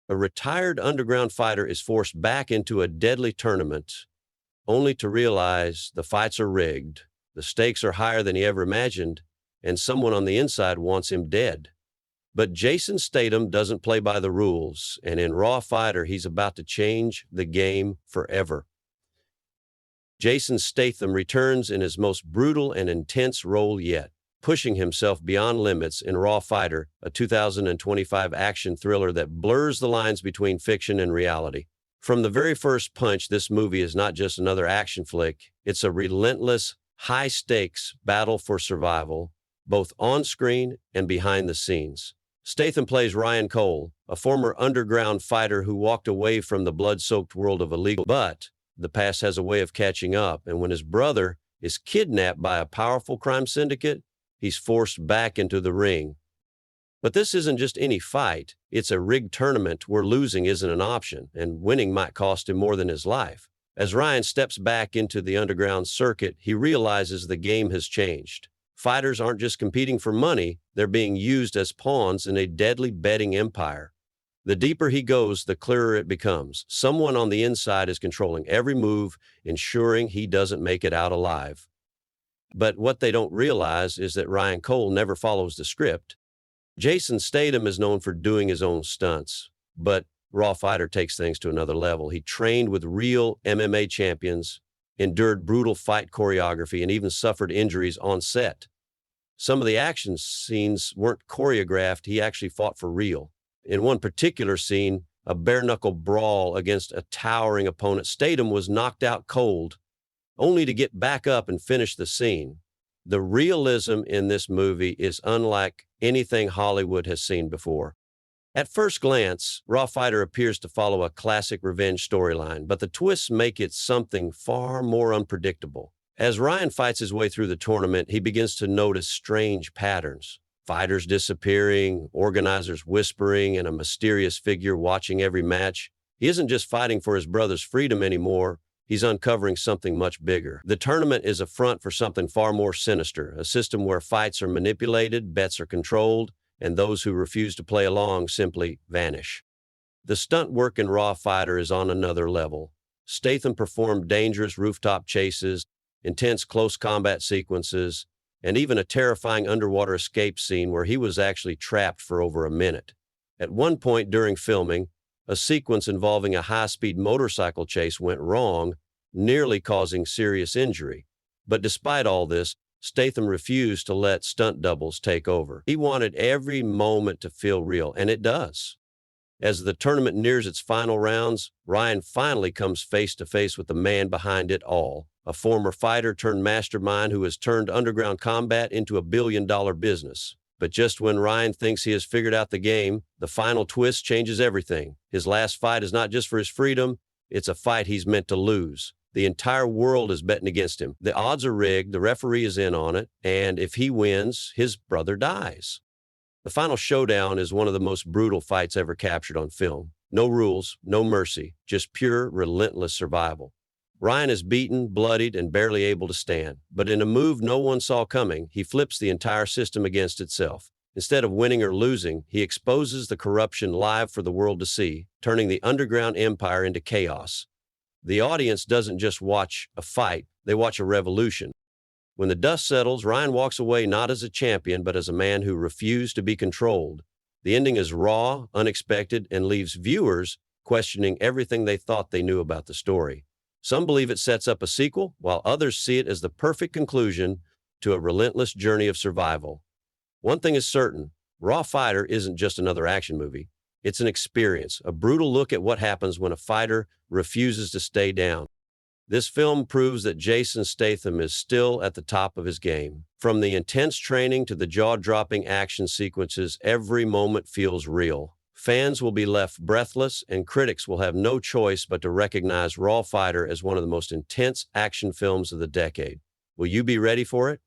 A retired underground fighter is forced back into a deadly tournament only to realize the fights are rigged, the stakes are higher than he ever imagined, and someone on the inside wants him dead. But Jason Statham doesn't play by the rules, and in Raw Fighter, he's about to change the game forever. Jason Statham returns in his most brutal and intense role yet, pushing himself beyond limits in Raw Fighter, a 2025 action thriller that blurs the lines between fiction and reality. From the very first punch, this movie is not just another action flick, it's a relentless, high-stakes battle for survival, both on-screen and behind the scenes. Statham plays Ryan Cole, a former underground fighter who walked away from the blood-soaked world of illegal, but the past has a way of catching up, and when his brother is kidnapped by a powerful crime syndicate, he's forced back into the ring. But this isn't just any fight. It's a rigged tournament where losing isn't an option, and winning might cost him more than his life. As Ryan steps back into the underground circuit, he realizes the game has changed. Fighters aren't just competing for money, they're being used as pawns in a deadly betting empire. The deeper he goes, the clearer it becomes. Someone on the inside is controlling every move, ensuring he doesn't make it out alive. But what they don't realize is that Ryan Cole never follows the script. Jason Statham is known for doing his own stunts, but Raw Fighter takes things to another level. He trained with real MMA champions, endured brutal fight choreography, and even suffered injuries on set. Some of the action scenes weren't choreographed. He actually fought for real. In one particular scene, a bare-knuckle brawl against a towering opponent, Statham was knocked out cold, only to get back up and finish the scene. The realism in this movie is unlike anything Hollywood has seen before. At first glance, Raw Fighter appears to follow a classic revenge storyline, but the twists make it something far more unpredictable. As Ryan fights his way through the tournament, he begins to notice strange patterns. Fighters disappearing, organizers whispering, and a mysterious figure watching every match. He isn't just fighting for his brother's freedom anymore. He's uncovering something much bigger. The tournament is a front for something far more sinister, a system where fights are manipulated, bets are controlled, and those who refuse to play along simply vanish. The stunt work in Raw Fighter is on another level. Statham performed dangerous rooftop chases, intense close combat sequences, and even a terrifying underwater escape scene where he was actually trapped for over a minute. At one point during filming, a sequence involving a high-speed motorcycle chase went wrong, nearly causing serious injury. But despite all this, Statham refused to let stunt doubles take over. He wanted every moment to feel real, and it does. As the tournament nears its final rounds, Ryan finally comes face-to-face with the man behind it all, a former fighter turned mastermind who has turned underground combat into a billion-dollar business. But just when Ryan thinks he has figured out the game, the final twist changes everything. His last fight is not just for his freedom, it's a fight he's meant to lose. The entire world is betting against him. The odds are rigged, the referee is in on it, and if he wins, his brother dies. The final showdown is one of the most brutal fights ever captured on film. No rules, no mercy, just pure, relentless survival. Ryan is beaten, bloodied, and barely able to stand. But in a move no one saw coming, he flips the entire system against itself. Instead of winning or losing, he exposes the corruption live for the world to see, turning the underground empire into chaos. The audience doesn't just watch a fight, they watch a revolution. When the dust settles, Ryan walks away not as a champion, but as a man who refused to be controlled. The ending is raw, unexpected, and leaves viewers questioning everything they thought they knew about the story. Some believe it sets up a sequel, while others see it as the perfect conclusion to a relentless journey of survival. One thing is certain, Raw Fighter isn't just another action movie. It's an experience, a brutal look at what happens when a fighter refuses to stay down. This film proves that Jason Statham is still at the top of his game. From the intense training to the jaw-dropping action sequences, every moment feels real. Fans will be left breathless, and critics will have no choice but to recognize Raw Fighter as one of the most intense action films of the decade. Will you be ready for it?